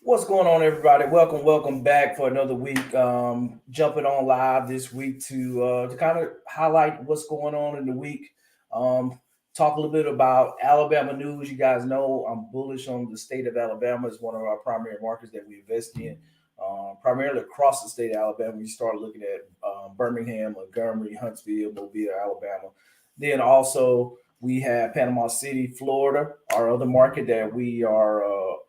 What's going on, everybody? Welcome back for another week. Jumping on live this week to kind of highlight what's going on in the week. Um, Talk a little bit about Alabama news. You guys know I'm bullish on the state of Alabama. It's one of our primary markets that we invest in, primarily across the state of Alabama. You start looking at Birmingham, Montgomery, Huntsville, Mobile, Alabama. Then also we have Panama City, Florida, our other market that we are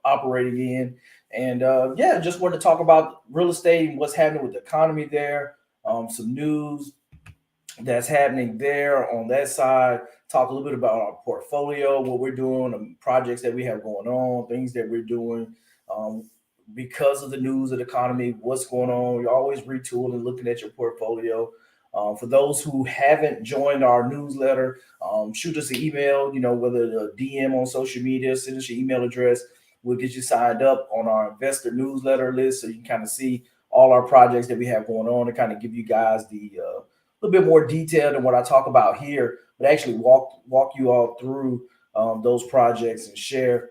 operating in. And yeah, just wanted to talk about real estate and what's happening with the economy there. Some news that's happening there on that side. Talk a little bit about our portfolio, what we're doing, the projects that we have going on, things that we're doing um, because of the news of the economy, what's going on. You're always retooling, looking at your portfolio. For those who haven't joined our newsletter, shoot us an email, whether the DM on social media, send us your email address. We'll get you signed up on our investor newsletter list so you can kind of see all our projects that we have going on and kind of give you guys the little bit more detail than what I talk about here, but actually walk you all through those projects and share.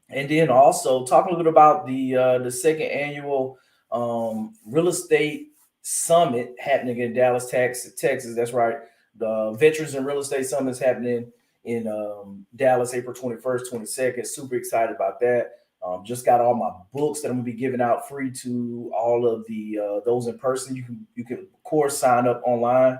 And then also talk a little bit about the second annual real estate summit happening in Dallas, Texas. That's right. The Veterans in Real Estate Summit is happening in Dallas, April 21st, 22nd. Super excited about that. Just got all my books that I'm gonna be giving out free to all of the those in person. You can of course sign up online,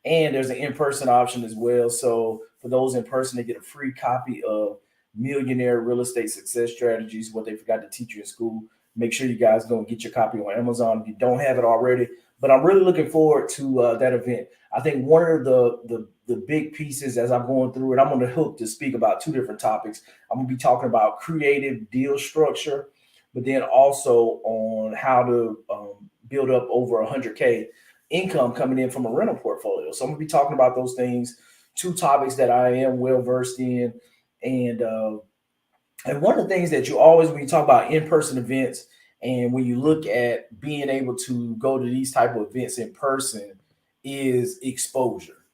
and there's an in person option as well. So for those in person, they get a free copy of Millionaire Real Estate Success Strategies, what they forgot to teach you in school. Make sure you guys go and get your copy on Amazon if you don't have it already. But I'm really looking forward to that event. I think one of the big pieces as I'm going through it, I'm on the hook to speak about two different topics. I'm gonna be talking about creative deal structure, but then also on how to build up over 100K income coming in from a rental portfolio. So I'm gonna be talking about those things, two topics that I am well versed in, and one of the things that you always, when you talk about in-person events, and when you look at being able to go to these type of events in person, is exposure.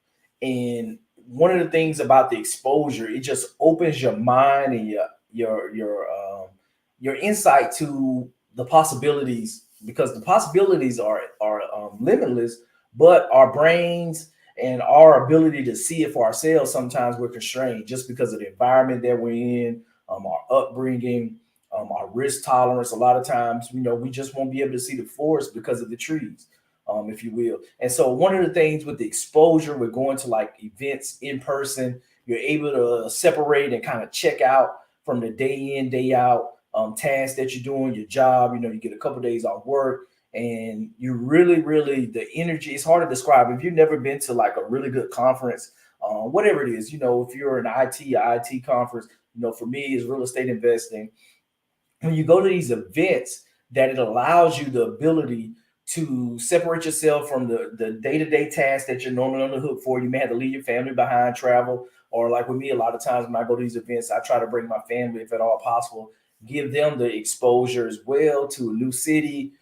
And one of the things about the exposure, it just opens your mind and your insight to the possibilities, because the possibilities are limitless, but our brains and our ability to see it for ourselves, sometimes we're constrained just because of the environment that we're in, our upbringing, our risk tolerance. A lot of times, we just won't be able to see the forest because of the trees, if you will. And so, one of the things with the exposure, we're going to like events in person, you're able to separate and kind of check out from the day in, day out tasks that you're doing, your job. You get a couple of days off work, and you really the energy. It's hard to describe if you've never been to like a really good conference, whatever it is. If you're an IT conference, for me is real estate investing. When you go to these events, that it allows you the ability to separate yourself from the day-to-day tasks that you're normally on the hook for. You may have to leave your family behind, travel, or like with me, a lot of times when I go to these events, I try to bring my family if at all possible, give them the exposure as well to a new city,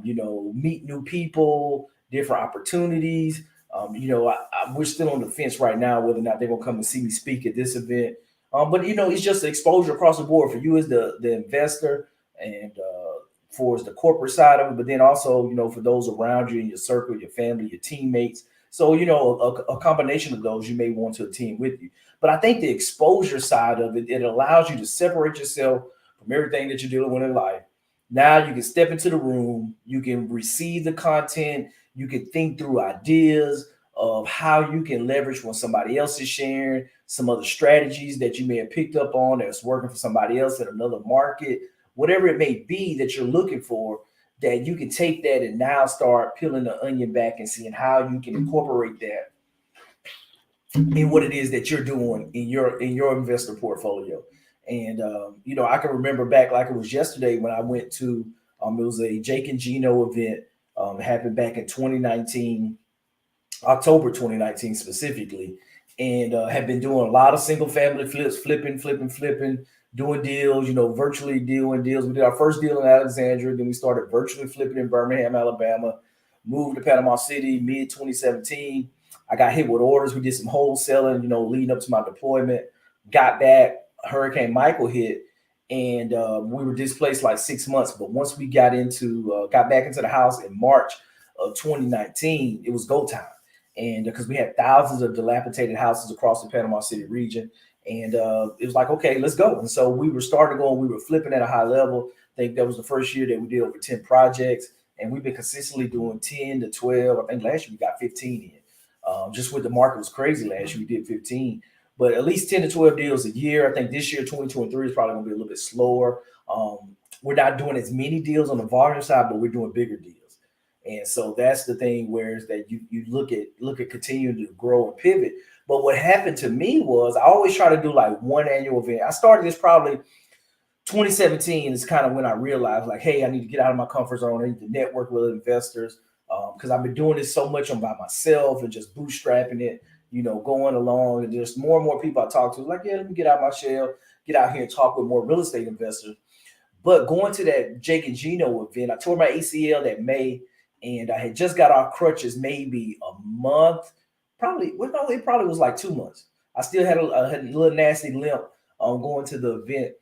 meet new people, different opportunities. We're still on the fence right now whether or not they're gonna come and see me speak at this event. But it's just exposure across the board for you as the investor, and for the corporate side of it, but then also for those around you in your circle, your family, your teammates. So a combination of those you may want to team with you. But I think the exposure side of it, it allows you to separate yourself from everything that you're dealing with in life. Now you can step into the room, you can receive the content, you can think through ideas of how you can leverage when somebody else is sharing some other strategies that you may have picked up on that's working for somebody else in another market, whatever it may be that you're looking for, that you can take that and now start peeling the onion back and seeing how you can incorporate that in what it is that you're doing in your investor portfolio. And I can remember back like it was yesterday when I went to it was a Jake and Gino event, happened back in 2019, October 2019 specifically, and have been doing a lot of single family flips, flipping, doing deals, virtually doing deals. We did our first deal in Alexandria, then we started virtually flipping in Birmingham, Alabama, moved to Panama City mid 2017. I got hit with orders. We did some wholesaling, leading up to my deployment. Got back, Hurricane Michael hit, and we were displaced like 6 months. But once we got back into the house in March of 2019, it was go time, and because we had thousands of dilapidated houses across the Panama City region, and it was like, okay, let's go. And so we were starting going. We were flipping at a high level. I think that was the first year that we did over 10 projects, and we've been consistently doing 10 to 12. I think last year we got 15 in. Just with the market was crazy last year, we did 15, but at least 10 to 12 deals a year. I think this year, 2023, is probably going to be a little bit slower. We're not doing as many deals on the volume side, but we're doing bigger deals. And so that's the thing, where is that you look at continuing to grow and pivot. But what happened to me was I always try to do like one annual event. I started this probably 2017 is kind of when I realized, like, hey, I need to get out of my comfort zone. I need to network with investors, because I've been doing this so much on by myself and just bootstrapping it, going along. And there's more and more people I talk to, like, yeah, let me get out my shell, get out here and talk with more real estate investors. But going to that Jake and Gino event, I tore my ACL that May, and I had just got off crutches maybe a month, it probably was like 2 months. I still had a little nasty limp going to the event.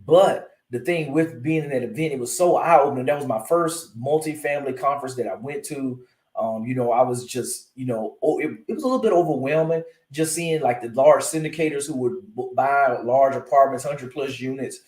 But the thing with being in that event, it was so eye-opening. That was my first multifamily conference that I went to. I was just, it was a little bit overwhelming just seeing like the large syndicators who would buy large apartments, 100+ units.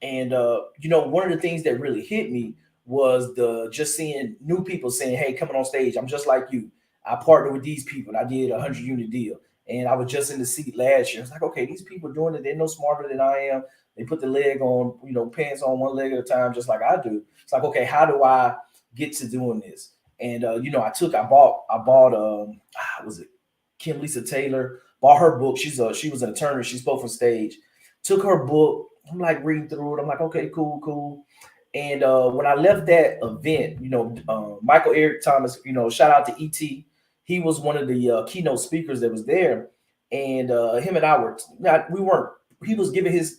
And one of the things that really hit me was just seeing new people saying, hey, coming on stage, I'm just like you. I partnered with these people and I did a 100-unit deal. And I was just in the seat last year. I was like, okay, these people are doing it. They're no smarter than I am. They put the leg on, pants on one leg at a time, just like I do. It's like, okay, how do I get to doing this? And I bought was it Kim Lisa Taylor? Bought her book. She was an attorney. She spoke from stage. Took her book. I'm like reading through it. I'm like, okay, cool. And when I left that event, Michael Eric Thomas, shout out to ET. He was one of the keynote speakers that was there, and him and I we weren't. He was giving his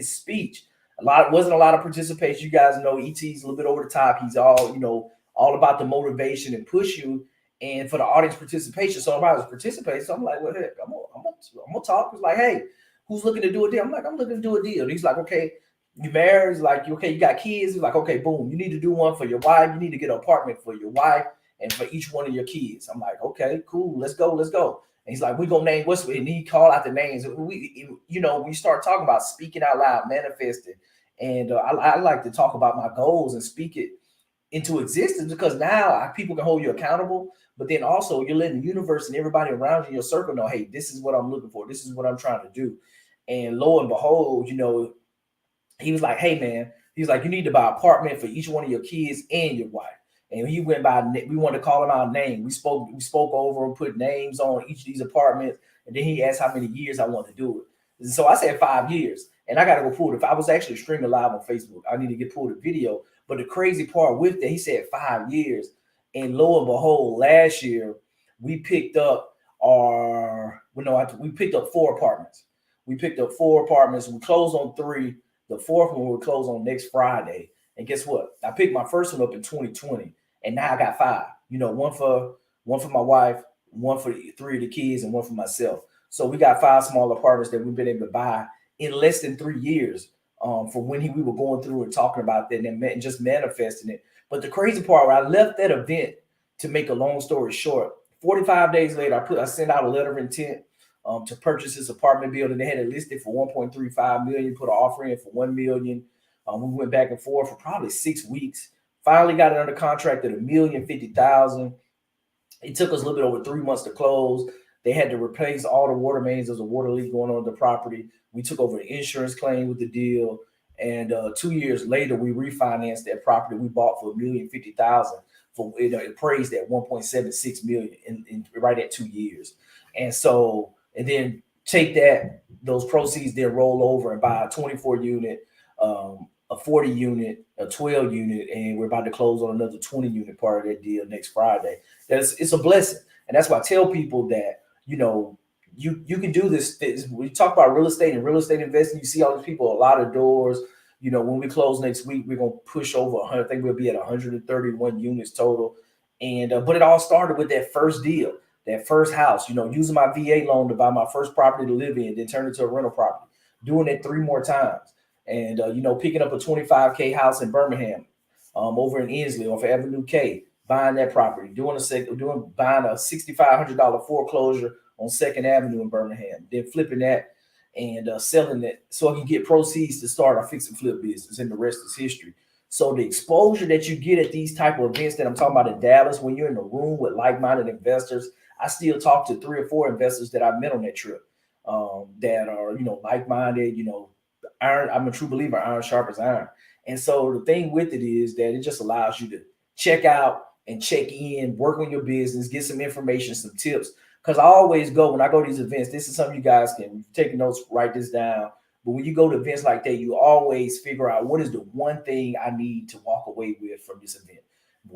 speech. Wasn't a lot of participation. You guys know ET's a little bit over the top. He's all about the motivation and push you, and for the audience participation. So everybody was participating. So I'm like, well, heck, I'm gonna talk. It's like, hey, who's looking to do a deal? I'm like, I'm looking to do a deal. And he's like, okay, you married? He's like, okay, you got kids? He's like, okay, boom, you need to do one for your wife. You need to get an apartment for your wife and for each one of your kids. I'm like, okay, cool, let's go. And he's like, we gonna name what's, and he called out the names. We start talking about speaking out loud, manifesting, and I like to talk about my goals and speak it into existence, because now people can hold you accountable. But then also you're letting the universe and everybody around you in your circle know, hey, this is what I'm looking for. This is what I'm trying to do. And lo and behold, he was like, hey man, he was like, you need to buy an apartment for each one of your kids and your wife. And he went by, we wanted to call him out name. We spoke over and put names on each of these apartments. And then he asked how many years I want to do it. And so I said 5 years. And I got to go pull it. If I was actually streaming live on Facebook, I need to get pulled a video. But the crazy part with that, he said 5 years. And lo and behold, last year, we picked up we picked up 4 apartments. We closed on 3. The 4th one will close on next Friday. And guess what? I picked my first one up in 2020. And now I got 5. One for my wife, one for 3 of the kids, and one for myself. So we got 5 small apartments that we've been able to buy in less than 3 years. For when we were going through and talking about that and just manifesting it. But the crazy part, where I left that event, to make a long story short, 45 days later, I sent out a letter of intent to purchase this apartment building. They had it listed for 1.35 million, put an offer in for 1 million. We went back and forth for probably 6 weeks. Finally got it under contract at $1,050,000. It took us a little bit over 3 months to close. They had to replace all the water mains. There was a water leak going on the property. We took over the insurance claim with the deal. And 2 years later, we refinanced that property we bought for $1,050,000. For it appraised at 1.76 million in right at 2 years. And so, and then take those proceeds, then roll over and buy a 24 unit, a 40 unit, a 12 unit, and we're about to close on another 20 unit part of that deal next Friday. It's a blessing. And that's why I tell people that, you can do this. We talk about real estate and real estate investing. You see all these people, a lot of doors. When we close next week, we're going to push over 100. I think we'll be at 131 units total. And but it all started with that first deal, that first house, using my VA loan to buy my first property to live in, then turn it to a rental property. doing it 3 more times, and picking up a 25K house in Birmingham, over in Inslee off Avenue K, buying that property, buying a $6,500 foreclosure on Second Avenue in Birmingham, then flipping that and selling it so I can get proceeds to start a fix and flip business, and the rest is history. So the exposure that you get at these type of events that I'm talking about in Dallas, when you're in the room with like-minded investors, I still talk to 3 or 4 investors that I met on that trip, that are like-minded. Iron. I'm a true believer. Iron sharpens iron. And so the thing with it is that it just allows you to check out and check in, work on your business, get some information, some tips. Because I always go when I go to these events. This is something you guys can take notes, write this down. But when you go to events like that, you always figure out what is the one thing I need to walk away with from this event.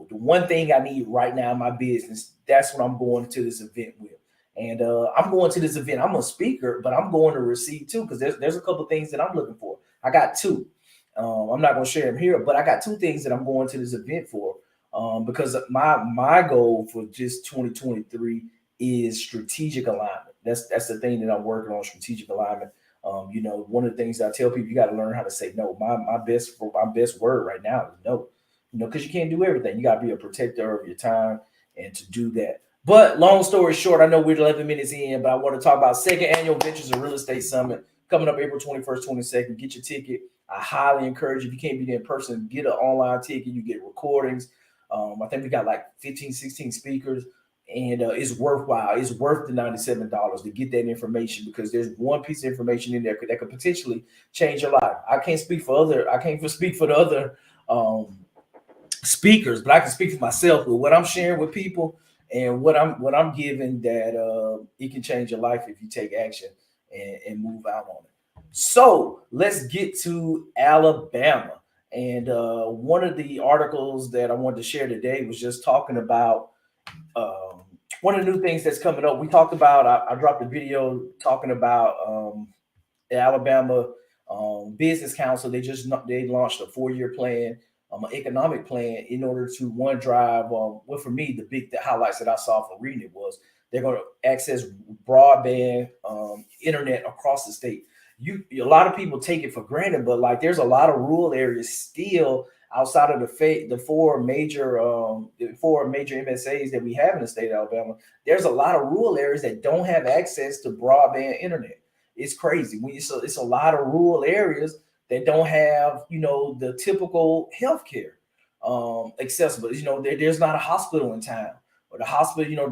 The one thing I need right now in my business, that's what I'm going to this event with. And I'm going to this event. I'm a speaker, but I'm going to receive too, because there's a couple of things that I'm looking for. I got 2. I'm not going to share them here, but I got 2 things that I'm going to this event for. Because my goal for just 2023 is strategic alignment. That's the thing that I'm working on, strategic alignment. One of the things I tell people, you got to learn how to say no. My best word right now is no. Because you can't do everything. You got to be a protector of your time and to do that. But long story short, I know we're 11 minutes in, but I want to talk about second annual Ventures and Real Estate Summit coming up April 21st, 22nd. Get your ticket. I highly encourage you. If you can't be there in person, get an online ticket. You get recordings. I think we got like 15, 16 speakers, and it's worthwhile. It's worth the $97 to get that information, because there's one piece of information in there that could potentially change your life. I can't speak for the other speakers, but I can speak for myself with what I'm sharing with people and what I'm giving, that it can change your life if you take action and move out on it. So let's get to Alabama. And one of the articles that I wanted to share today was just talking about one of the new things that's coming up. We talked about, I dropped a video talking about the Alabama Business Council. They launched a 4-year plan, an economic plan, in order to one drive. Well, for me, the highlights that I saw from reading it was they're going to access broadband internet across the state. A lot of people take it for granted, but like there's a lot of rural areas still outside of the 4 major MSAs that we have in the state of Alabama. There's a lot of rural areas that don't have access to broadband internet. It's crazy. It's a lot of rural areas that don't have, the typical healthcare accessible. There's not a hospital in town, or the hospital,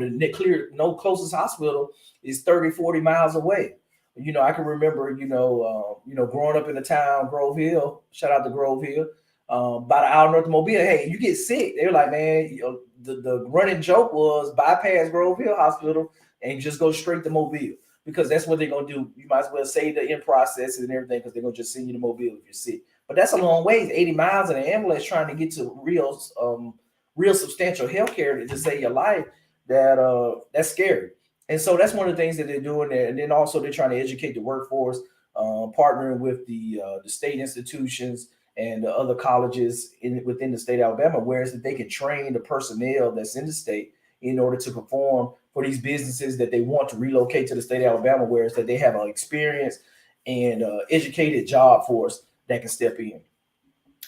no closest hospital is 30, 40 miles away. I can remember, growing up in the town, Grove Hill. Shout out to Grove Hill. About an hour north of Mobile. Hey, you get sick, they're like, man, the running joke was bypass Grove Hill Hospital and just go straight to Mobile, because that's what they're gonna do. You might as well save the in process and everything, because they're gonna just send you to Mobile if you're sick. But that's a long ways, 80 miles in an ambulance trying to get to real substantial health care to save your life. That's scary. And so that's one of the things that they're doing there. And then also they're trying to educate the workforce, partnering with the state institutions and the other colleges within the state of Alabama, whereas that they can train the personnel that's in the state in order to perform for these businesses that they want to relocate to the state of Alabama, whereas that they have an experienced and educated job force that can step in.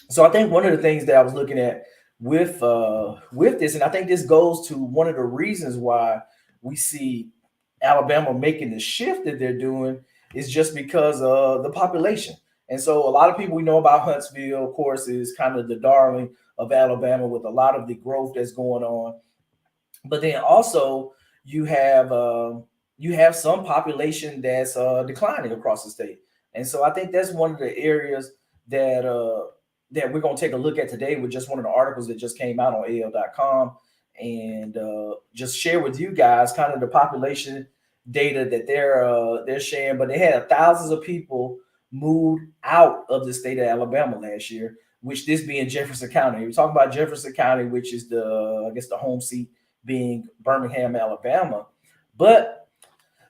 So I think one of the things that I was looking at with this, and I think this goes to one of the reasons why we see Alabama making the shift that they're doing, is just because of the population. And so a lot of people, we know about Huntsville, of course, is kind of the darling of Alabama with a lot of the growth that's going on. But then also you have some population that's declining across the state. And so I think that's one of the areas that we're going to take a look at today with just one of the articles that just came out on AL.com, and just share with you guys kind of the population data that they're sharing. But they had thousands of people moved out of the state of Alabama last year, which this being Jefferson County. We're talking about Jefferson County, which is the home seat being Birmingham, Alabama. But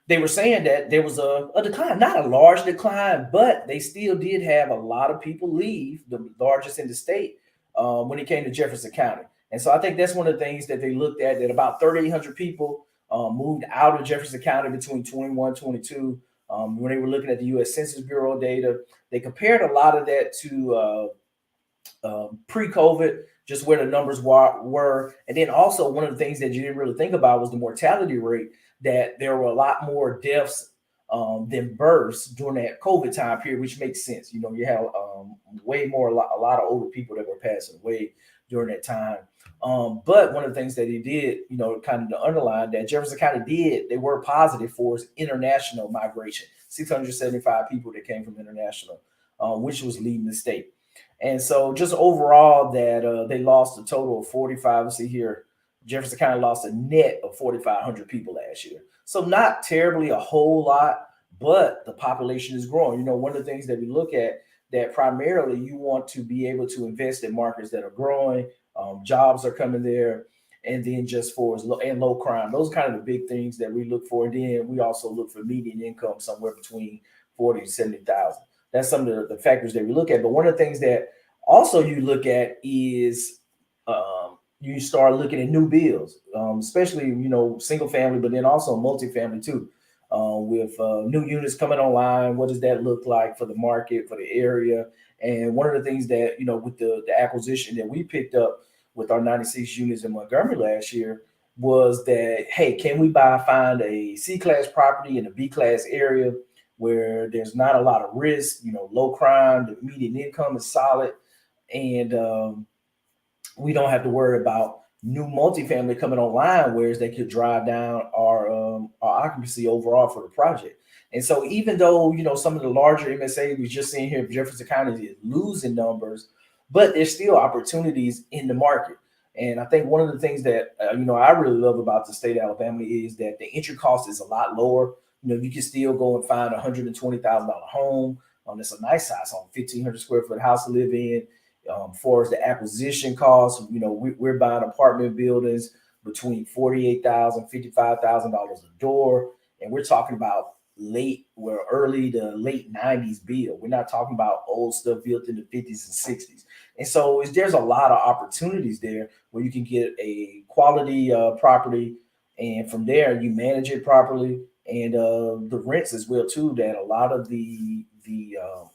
they were saying that there was a decline, not a large decline, but they still did have a lot of people leave, the largest in the state, when it came to Jefferson County. And so I think that's one of the things that they looked at, that about 3,800 people moved out of Jefferson County between 21, 22. When they were looking at the U.S. Census Bureau data, they compared a lot of that to pre-COVID, just where the numbers were. And then also one of the things that you didn't really think about was the mortality rate, that there were a lot more deaths than births during that COVID time period, which makes sense. You know, you have way more, a lot of older people that were passing away during that time. But one of the things that he did, you know, kind of to underline that Jefferson County did, they were positive for is international migration. 675 people that came from international, which was leading the state. And so just overall that they lost a total of 45. Let's see here. Jefferson County lost a net of 4,500 people last year. So not terribly a whole lot, but the population is growing. You know, one of the things that we look at, that primarily you want to be able to invest in markets that are growing, jobs are coming there, and then just for and low crime. Those are kind of the big things that we look for. And then we also look for median income somewhere between 40 to 70,000. That's some of the factors that we look at. But one of the things that also you look at is you start looking at new builds, especially, you know, single family, but then also multifamily too. With new units coming online, what does that look like for the market, for the area? And one of the things that, you know, with the acquisition that we picked up with our 96 units in Montgomery last year was that, hey, can we find a C-class property in a B-class area where there's not a lot of risk, you know, low crime, the median income is solid, and we don't have to worry about new multifamily coming online, whereas they could drive down our occupancy overall for the project. And so even though, you know, some of the larger MSAs we just seen here, Jefferson County is losing numbers, but there's still opportunities in the market. And I think one of the things that, you know, I really love about the state of Alabama is that the entry cost is a lot lower. You know, you can still go and find a $120,000 home. It's a nice size home, 1,500 square foot house to live in. For as the acquisition costs, you know, we're buying apartment buildings between $48,000, $55,000 a door, and we're talking about early to late 90s build. We're not talking about old stuff built in the 50s and 60s. And so there's a lot of opportunities there where you can get a quality property, and from there you manage it properly, and the rents as well too. That a lot of the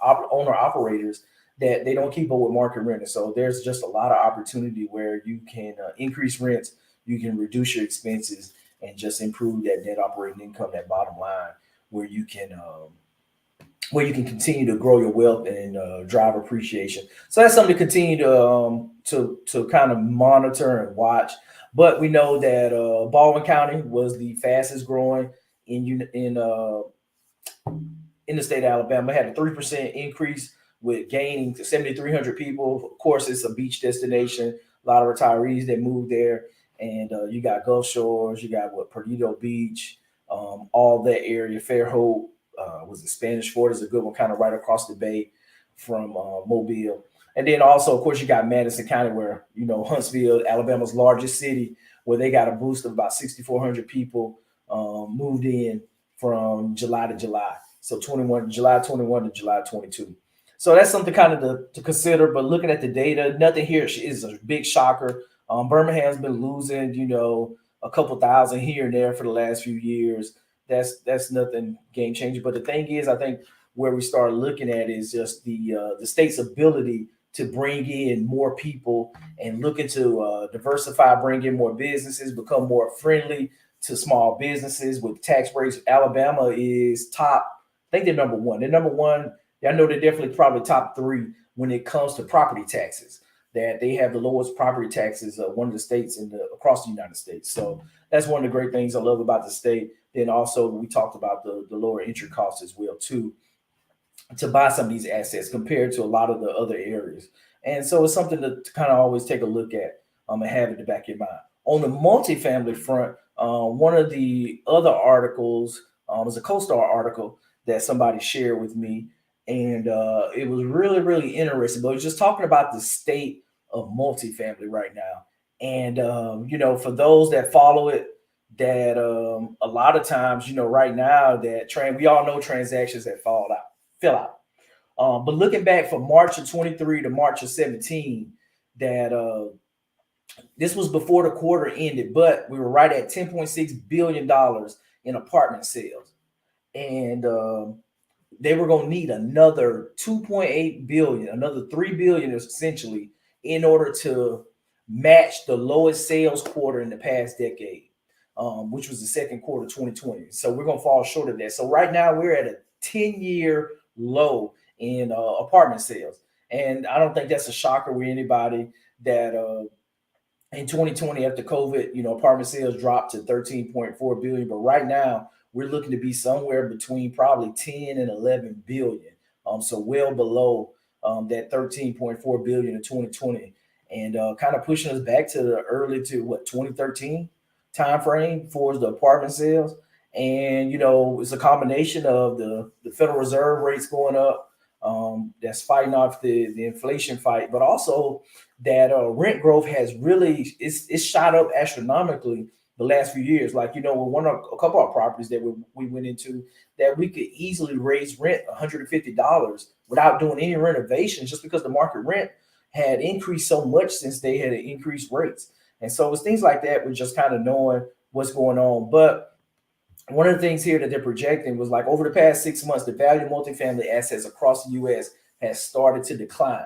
owner operators, that they don't keep up with market rent. And so there's just a lot of opportunity where you can increase rents, you can reduce your expenses, and just improve that net operating income, that bottom line, where you can continue to grow your wealth and drive appreciation. So that's something to continue to kind of monitor and watch. But we know that Baldwin County was the fastest growing in the state of Alabama. It had a 3% increase, with gaining to 7,300 people. Of course, it's a beach destination. A lot of retirees that move there, and you got Gulf Shores, you got Perdido Beach, all that area. Fairhope, was it Spanish Fort is a good one, kind of right across the bay from Mobile. And then also, of course, you got Madison County, where, you know, Huntsville, Alabama's largest city, where they got a boost of about 6,400 people moved in from July to July. So July 21 to July 22. So that's something kind of to consider. But looking at the data, nothing here is a big shocker. Birmingham's been losing, you know, a couple thousand here and there for the last few years. That's nothing game changing. But the thing is, I think where we start looking at is just the state's ability to bring in more people and looking to diversify, bring in more businesses, become more friendly to small businesses with tax breaks. Alabama is top. I think they're number one. They're number one. I know they're definitely probably top three when it comes to property taxes. That they have the lowest property taxes of one of the states across the United States. So that's one of the great things I love about the state. Then also we talked about the lower entry costs as well too, to buy some of these assets compared to a lot of the other areas. And so it's something to kind of always take a look at and have it in the back of your mind. On the multifamily front, one of the other articles was a CoStar article that somebody shared with me. And it was really, really interesting. But it was just talking about the state of multifamily right now. And, you know, for those that follow it, that a lot of times, you know, right now that we all know transactions that fell out. But looking back from March of 23 to March of 17, that this was before the quarter ended, but we were right at $10.6 billion in apartment sales. and they were going to need another 2.8 billion, another 3 billion essentially, in order to match the lowest sales quarter in the past decade, which was the second quarter of 2020. So we're going to fall short of that. So right now we're at a 10-year low in apartment sales. And I don't think that's a shocker with anybody that in 2020 after COVID, apartment sales dropped to 13.4 billion, but right now we're looking to be somewhere between probably 10 and 11 billion. So well below that 13.4 billion in 2020, and kind of pushing us back to the early to what 2013 time frame for the apartment sales. And it's a combination of the Federal Reserve rates going up, that's fighting off the inflation fight, but also that rent growth has really it's shot up astronomically the last few years. Like with one of a couple of properties that we went into, that we could easily raise rent $150 without doing any renovations, just because the market rent had increased so much since they had increased rates. And so it's things like that. We're just kind of knowing what's going on. But one of the things here that they're projecting was like over the past 6 months, the value of multifamily assets across the U.S. has started to decline,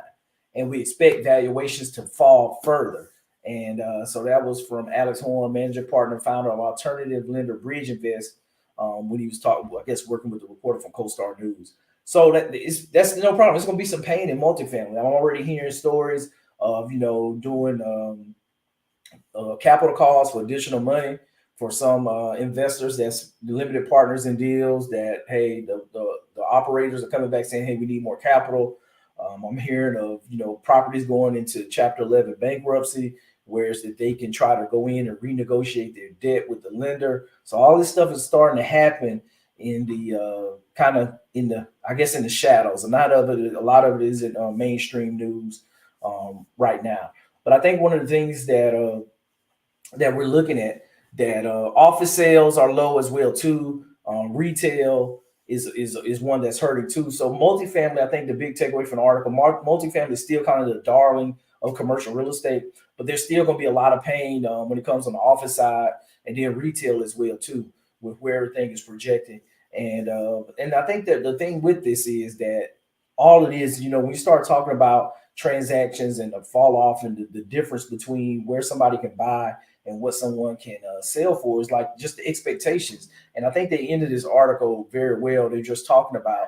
and we expect valuations to fall further. And so that was from Alex Horn, manager partner, founder of alternative lender Bridge Invest, when he was talking, I guess, working with the reporter from CoStar News. So that's no problem. It's going to be some pain in multifamily. I'm already hearing stories of doing capital calls for additional money for some investors that's limited partners in deals that, hey, the operators are coming back saying, hey, we need more capital. I'm hearing of properties going into Chapter 11 bankruptcy, whereas that they can try to go in and renegotiate their debt with the lender. So all this stuff is starting to happen in the kind of in the, I guess, in the shadows. A lot of it is in mainstream news right now. But I think one of the things that we're looking at, that office sales are low as well too. Retail is one that's hurting too. So multifamily, I think the big takeaway from the article, multifamily is still kind of the darling of commercial real estate, but there's still going to be a lot of pain when it comes on the office side, and then retail as well too, with where everything is projecting. And I think that the thing with this is that all it is, when you start talking about transactions and the fall off and the difference between where somebody can buy and what someone can sell for, is like just the expectations. And I think they ended this article very well. They're just talking about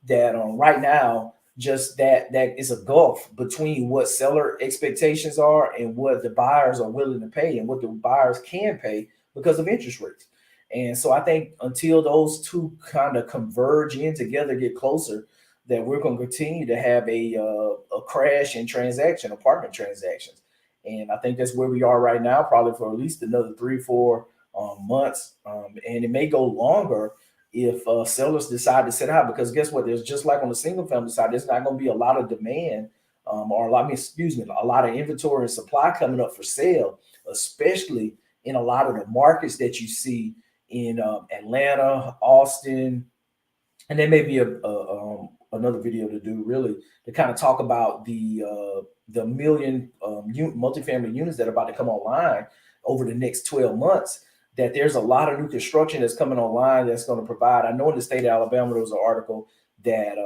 that right now, just that is a gulf between what seller expectations are and what the buyers are willing to pay and what the buyers can pay because of interest rates. And so I think until those two kind of converge in together, get closer, that we're going to continue to have a crash in apartment transactions. And I think that's where we are right now, probably for at least another 3-4 months. And it may go longer if sellers decide to sit out, because guess what? There's, just like on the single family side, there's not going to be a lot of demand, or a lot, a lot of inventory and supply coming up for sale, especially in a lot of the markets that you see in Atlanta, Austin. And there may be another video to do, really, to kind of talk about the million multifamily units that are about to come online over the next 12 months. That there's a lot of new construction that's coming online that's going to provide. I know in the state of Alabama, there was an article that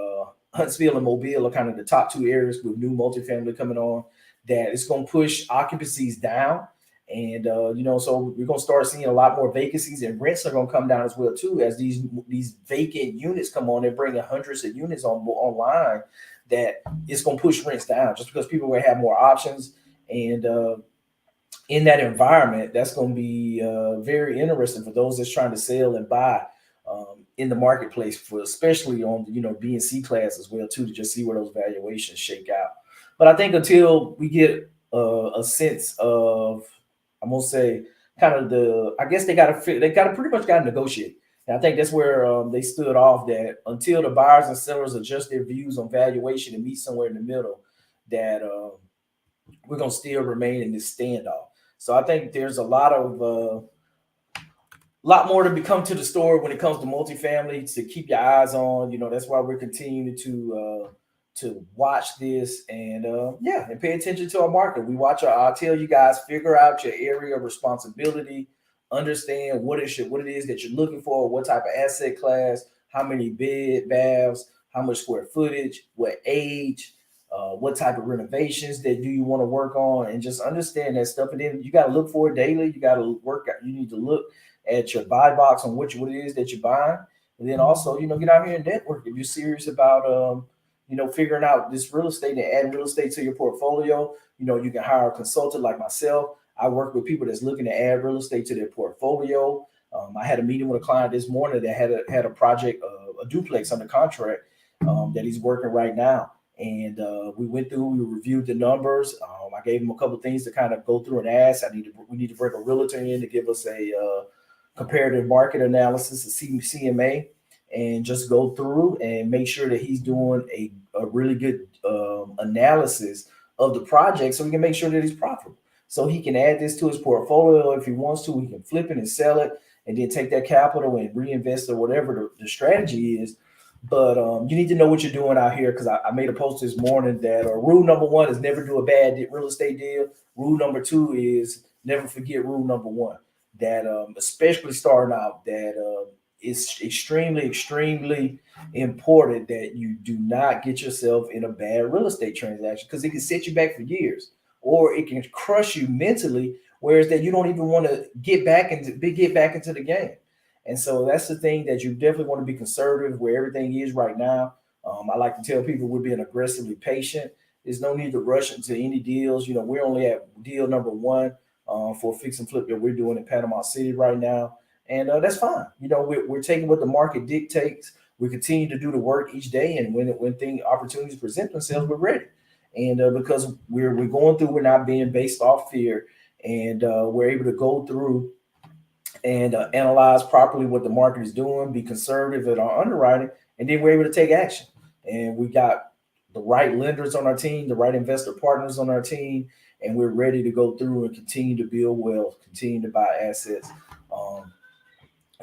Huntsville and Mobile are kind of the top two areas with new multifamily coming on, that it's going to push occupancies down. And so we're going to start seeing a lot more vacancies, and rents are going to come down as well too, as these vacant units come on. They're bringing hundreds of units online, that it's going to push rents down, just because people will have more options. And in that environment, that's going to be very interesting for those that's trying to sell and buy in the marketplace, for especially on B and C class as well too, to just see where those valuations shake out. But I think until we get a sense of, I'm gonna say, kind of I guess they got to pretty much got to negotiate. And I think that's where they stood off, that until the buyers and sellers adjust their views on valuation and meet somewhere in the middle, that we're gonna still remain in this standoff. So I think there's a lot more to become to the story when it comes to multifamily to keep your eyes on. That's why we're continuing to watch this, and and pay attention to our market. I'll tell you guys, figure out your area of responsibility. understand what it is that you're looking for, what type of asset class, how many bed, baths, how much square footage, what age, what type of renovations that do you want to work on, and just understand that stuff. And then you got to look for it daily. You got to work. You need to look at your buy box on what it is that you're buying, and then also get out here and network if you're serious about figuring out this real estate and adding real estate to your portfolio. You can hire a consultant like myself. I work with people that's looking to add real estate to their portfolio. I had a meeting with a client this morning that had a project, a duplex under contract that he's working right now. And we went through, we reviewed the numbers. I gave him a couple of things to kind of go through and ask. We need to bring a realtor in to give us a comparative market analysis, a CMA, and just go through and make sure that he's doing a really good analysis of the project so we can make sure that he's profitable. So he can add this to his portfolio if he wants to. He can flip it and sell it and then take that capital and reinvest or whatever the strategy is. But you need to know what you're doing out here, because I made a post this morning that rule number one is never do a bad real estate deal. Rule number two is never forget rule number one. That especially starting out, that it's extremely, extremely important that you do not get yourself in a bad real estate transaction, because it can set you back for years, or it can crush you mentally, whereas that you don't even want to get back into the game. And so that's the thing, that you definitely want to be conservative where everything is right now. I like to tell people we're being aggressively patient. There's no need to rush into any deals. We're only at deal number one for fix and flip that we're doing in Panama City right now. And that's fine. We're taking what the market dictates. We continue to do the work each day. And when opportunities present themselves, we're ready. And because we're going through, we're not being based off fear. And we're able to go through and analyze properly what the market is doing, be conservative in our underwriting, and then we're able to take action. And we got the right lenders on our team, the right investor partners on our team, and we're ready to go through and continue to build wealth, continue to buy assets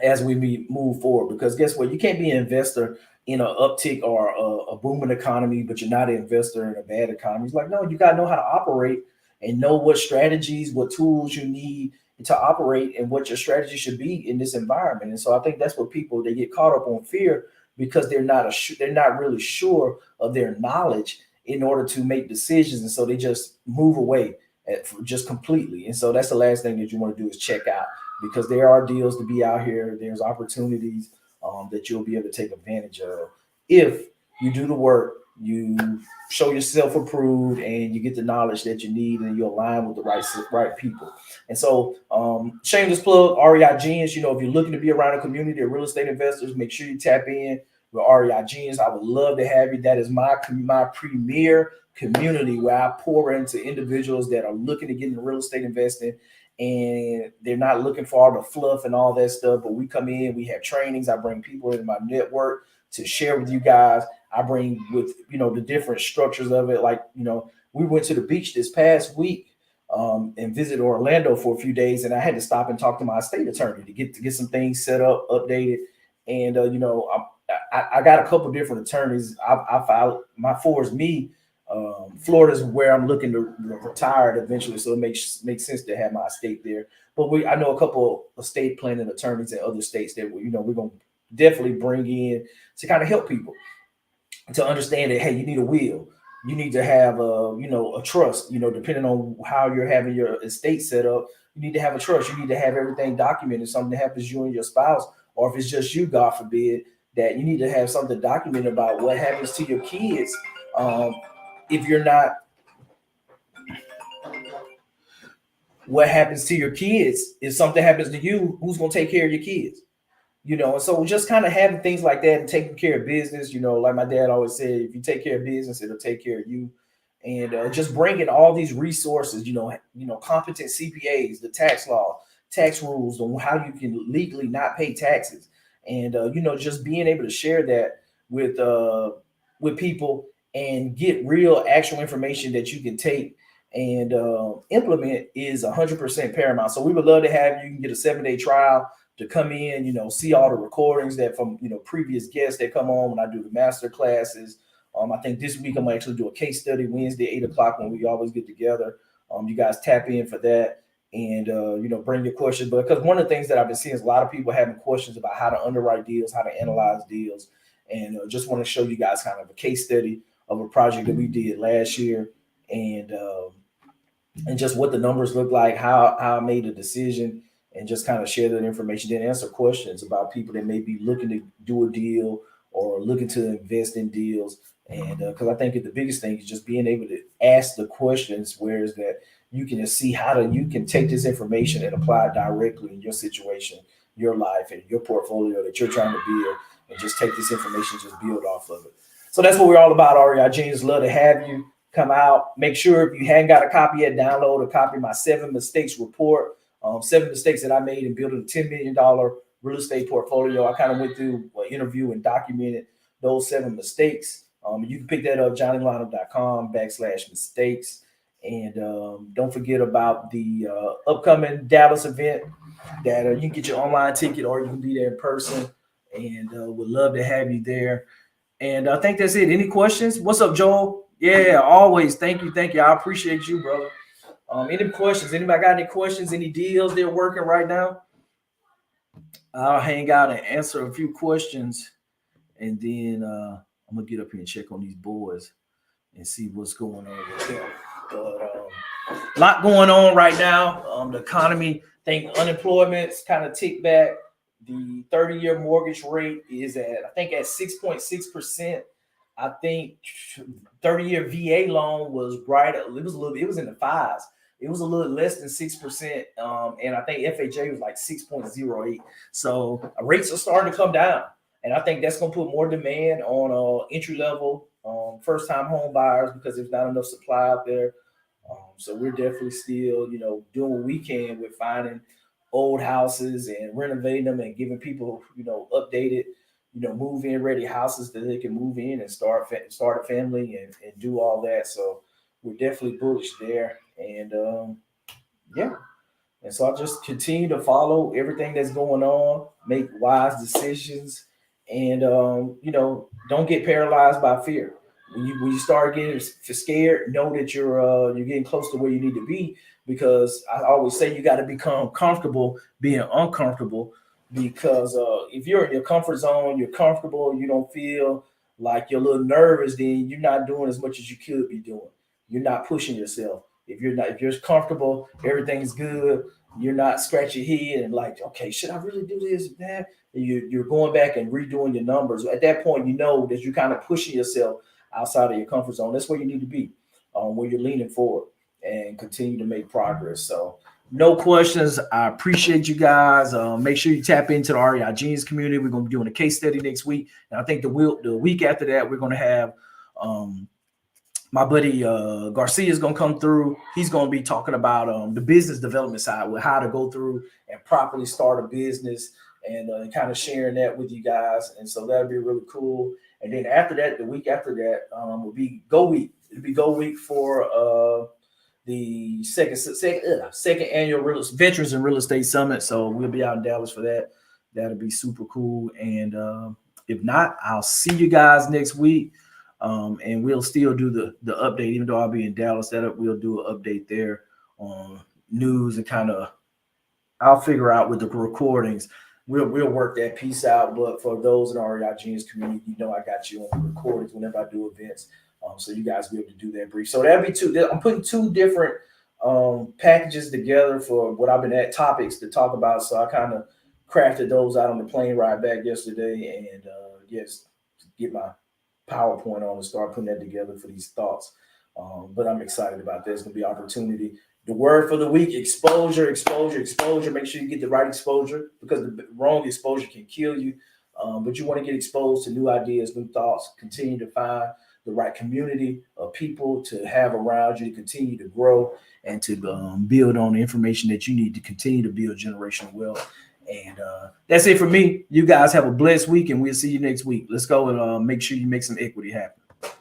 as we move forward. Because guess what? You can't be an investor in an uptick or a booming economy, but you're not an investor in a bad economy. It's like, no, you got to know how to operate and know what strategies, what tools you need to operate, and what your strategy should be in this environment. And so I think that's what they get caught up on fear, because they're not really sure of their knowledge in order to make decisions. And so they just move away just completely. And so that's the last thing that you want to do, is check out, because there are deals to be out here. There's opportunities that you'll be able to take advantage of if you do the work, you show yourself approved, and you get the knowledge that you need, and you align with the right people. And so shameless plug, REI Genius. If you're looking to be around a community of real estate investors, make sure you tap in with REI Genius. I would love to have you. That is my premier community, where I pour into individuals that are looking to get into real estate investing, and they're not looking for all the fluff and all that stuff. But we come in, we have trainings. I bring people in my network to share with you guys. I bring with, the different structures of it. Like, we went to the beach this past week and visited Orlando for a few days, and I had to stop and talk to my estate attorney to get some things set up, updated. And, I got a couple different attorneys. I filed my fours me. Florida's where I'm looking to retire eventually, so it makes sense to have my estate there. But I know a couple of estate planning attorneys in other states that we're going to definitely bring in to kind of help people to understand that, hey, you need a will, you need to have a trust. Depending on how you're having your estate set up, you need to have a trust. You need to have everything documented. Something happens to you and your spouse, or if it's just you, God forbid, that you need to have something documented about what happens to your kids. If you're not, what happens to your kids? If something happens to you, who's going to take care of your kids? And so just kind of having things like that and taking care of business, like my dad always said, if you take care of business, it'll take care of you. And just bringing all these resources, competent CPAs, the tax law, tax rules on how you can legally not pay taxes. And, just being able to share that with people and get real actual information that you can take and implement is 100% paramount. So we would love to have you. You can get a 7-day trial to come in, see all the recordings that from, previous guests that come on when I do the master classes. I think this week I'm actually do a case study Wednesday, 8 o'clock, when we always get together. You guys tap in for that. and bring your questions. But because one of the things that I've been seeing is a lot of people having questions about how to underwrite deals, how to analyze deals, and just want to show you guys kind of a case study of a project that we did last year, and just what the numbers look like, how I made a decision, and just kind of share that information, then answer questions about people that may be looking to do a deal or looking to invest in deals. And because I think the biggest thing is just being able to ask the questions, where is that you can see you can take this information and apply it directly in your situation, your life, and your portfolio that you're trying to build, and just take this information, just build off of it. So that's what we're all about, REI Genius. Love to have you come out. Make sure if you hadn't got a copy yet, download a copy of my 7 mistakes report. 7 mistakes that I made in building a $10 million real estate portfolio. I kind of went through an interview and documented those 7 mistakes. You can pick that up, johnnylionel.com/mistakes. And don't forget about the upcoming Dallas event that you can get your online ticket, or you can be there in person. And would love to have you there. And I think that's it. Any questions? What's up, Joel? Yeah, always. Thank you. I appreciate you, brother. Any questions? Anybody got any questions? Any deals they're working right now? I'll hang out and answer a few questions, and then I'm gonna get up here and check on these boys and see what's going on with them. But a lot going on right now. The economy, I think unemployment's kind of ticked back. The 30-year mortgage rate is at 6.6%. I think 30-year VA loan was right. It was in the fives. It was a little less than 6%. And I think FHA was like 6.08. So rates are starting to come down. And I think that's going to put more demand on entry-level first-time home buyers, because there's not enough supply out there. So we're definitely still, doing what we can with finding old houses and renovating them and giving people, updated, move-in ready houses that they can move in and start a family and do all that. So we're definitely bullish there. And yeah. And so I just continue to follow everything that's going on, make wise decisions, and don't get paralyzed by fear. When you start getting scared, know that you're getting close to where you need to be, because I always say you got to become comfortable being uncomfortable, because if you're in your comfort zone, you're comfortable, you don't feel like you're a little nervous, then you're not doing as much as you could be doing. You're not pushing yourself. If you're comfortable, everything's good. You're not scratching your head and like, okay, should I really do this and that? You're going back and redoing your numbers. At that point, you know that you're kind of pushing yourself outside of your comfort zone. That's where you need to be, where you're leaning forward and continue to make progress. So no questions. I appreciate you guys. Make sure you tap into the REI Genius community. We're going to be doing a case study next week. And I think the week after that, we're going to have my buddy Garcia is going to come through. He's going to be talking about the business development side, with how to go through and properly start a business, and kind of sharing that with you guys. And so that'll be really cool. And then after that, the week after that will be Go Week. It'll be Go Week for the second annual Veterans in Real Estate Summit. So we'll be out in Dallas for that. That'll be super cool. And if not, I'll see you guys next week. And we'll still do the update, even though I'll be in Dallas. We'll do an update there on news, and kind of I'll figure out with the recordings. We'll work that piece out. But for those in the REI Genius community, I got you on the recordings whenever I do events. So you guys will be able to do that brief. So that'll be two. I'm putting 2 different packages together for what I've been topics to talk about. So I kind of crafted those out on the plane ride back yesterday, and yes, get my PowerPoint on and start putting that together for these thoughts. But I'm excited about this. It's going to be opportunity. The word for the week: exposure, exposure, exposure. Make sure you get the right exposure, because the wrong exposure can kill you. But you want to get exposed to new ideas, new thoughts. Continue to find the right community of people to have around you to continue to grow and to build on the information that you need to continue to build generational wealth. And that's it for me. You guys have a blessed week, and we'll see you next week. Let's go and make sure you make some equity happen.